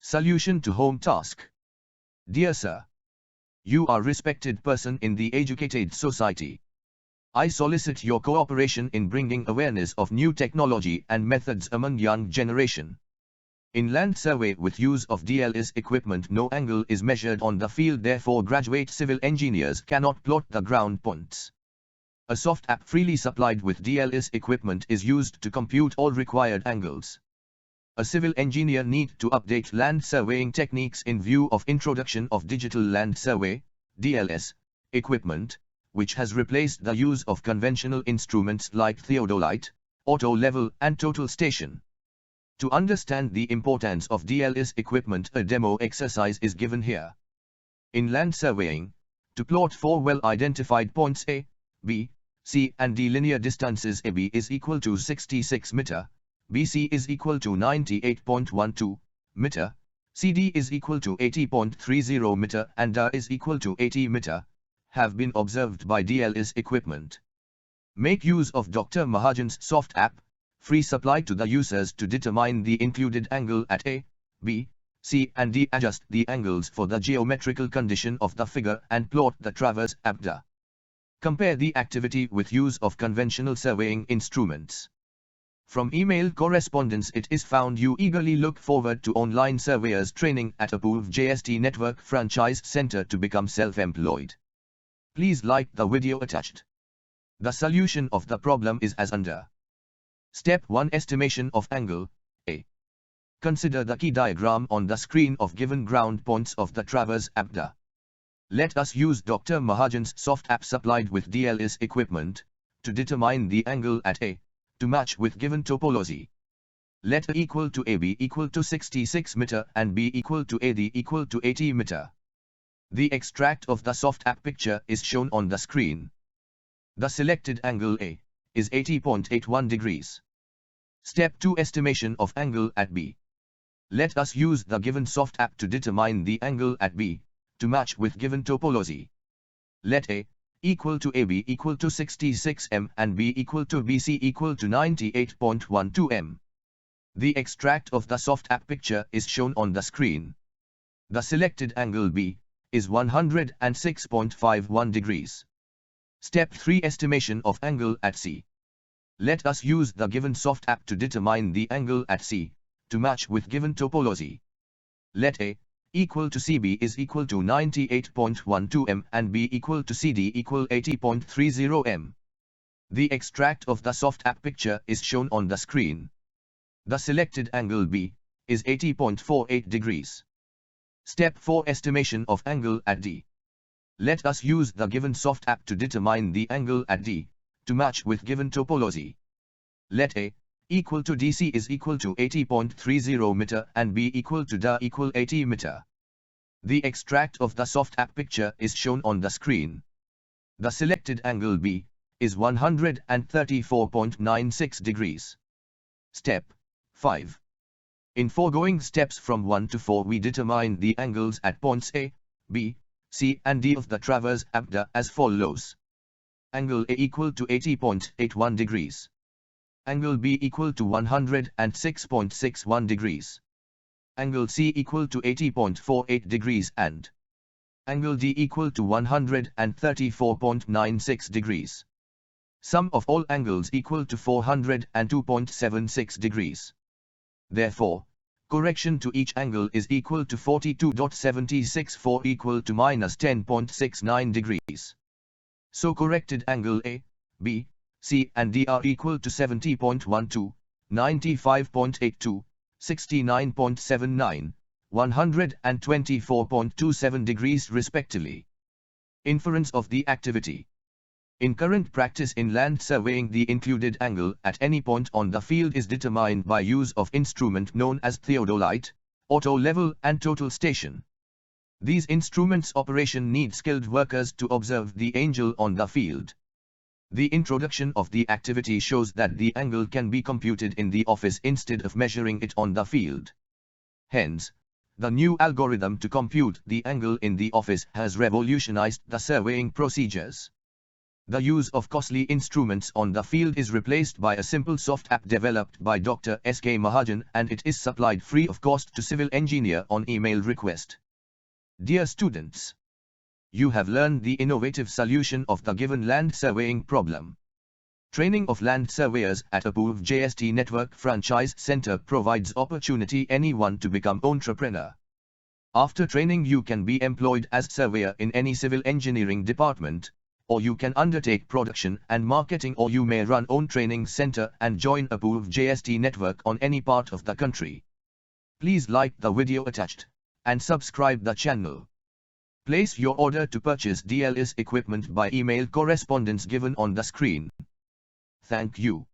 Solution to home task. Dear Sir, you are a respected person in the educated society. I solicit your cooperation in bringing awareness of new technology and methods among young generation. In land survey with use of DLS equipment, no angle is measured on the field, therefore graduate civil engineers cannot plot the ground points. A soft app freely supplied with DLS equipment is used to compute all required angles. A civil engineer needs to update land surveying techniques in view of introduction of digital land survey, DLS, equipment, which has replaced the use of conventional instruments like theodolite, auto level and total station. To understand the importance of DLS equipment, a demo exercise is given here. In land surveying, to plot 4 well-identified points A, B, C and D, linear distances AB is equal to 66 meter, BC is equal to 98.12 meter, CD is equal to 80.30 meter and DA is equal to 80 meter, have been observed by DLS equipment. Make use of Dr. Mahajan's soft app, free supply to the users to determine the included angle at A, B, C and D. Adjust the angles for the geometrical condition of the figure and plot the traverse abda. Compare the activity with use of conventional surveying instruments. From email correspondence it is found you eagerly look forward to online surveyors training at Approve JST Network Franchise Center to become self-employed. Please like the video attached. The solution of the problem is as under. Step 1. Estimation of angle, A. Consider the key diagram on the screen of given ground points of the traverse abda. Let us use Dr. Mahajan's soft app supplied with DLS equipment, to determine the angle at A, to match with given topology. Let A equal to AB equal to 66 meter and B equal to AD equal to 80 meter. The extract of the soft app picture is shown on the screen. The selected angle A is 80.81 degrees. Step 2. Estimation of angle at B. Let us use the given soft app to determine the angle at B, to match with given topology. Let A equal to AB equal to 66 m and B equal to BC equal to 98.12 m. The extract of the soft app picture is shown on the screen. The selected angle B is 106.51 degrees. Step 3. Estimation of angle at C. Let us use the given soft app to determine the angle at C, to match with given topology. Let A equal to CB is equal to 98.12 m and B equal to CD equal 80.30 m. The extract of the soft app picture is shown on the screen. The selected angle B is 80.48 degrees. Step 4. Estimation of angle at D. Let us use the given soft app to determine the angle at D, to match with given topology. Let A equal to DC is equal to 80.30 meter and B equal to DA equal 80 meter. The extract of the soft app picture is shown on the screen. The selected angle B is 134.96 degrees. Step 5. In foregoing steps from 1 to 4 we determine the angles at points A, B, C and D of the traverse abda as follows. Angle A equal to 80.81 degrees. Angle B equal to 106.61 degrees. Angle C equal to 80.48 degrees and angle D equal to 134.96 degrees. Sum of all angles equal to 402.76 degrees. Therefore, correction to each angle is equal to 42.764 equal to minus 10.69 degrees. So corrected angle A, B, C and D are equal to 70.12, 95.82, 69.79, 124.27 degrees respectively. Inference of the activity. In current practice in land surveying, the included angle at any point on the field is determined by use of instrument known as theodolite, auto level and total station. These instruments' operation need skilled workers to observe the angle on the field. The introduction of the activity shows that the angle can be computed in the office instead of measuring it on the field. Hence, the new algorithm to compute the angle in the office has revolutionized the surveying procedures. The use of costly instruments on the field is replaced by a simple soft app developed by Dr. S.K. Mahajan, and it is supplied free of cost to civil engineer on email request. Dear students, you have learned the innovative solution of the given land surveying problem. Training of land surveyors at Apurv JST Network Franchise Center provides opportunity anyone to become entrepreneur. After training, you can be employed as surveyor in any civil engineering department, or you can undertake production and marketing, or you may run own training center and join Apurv JST Network on any part of the country. Please like the video attached and subscribe the channel. Place your order to purchase DLS equipment by email correspondence given on the screen. Thank you.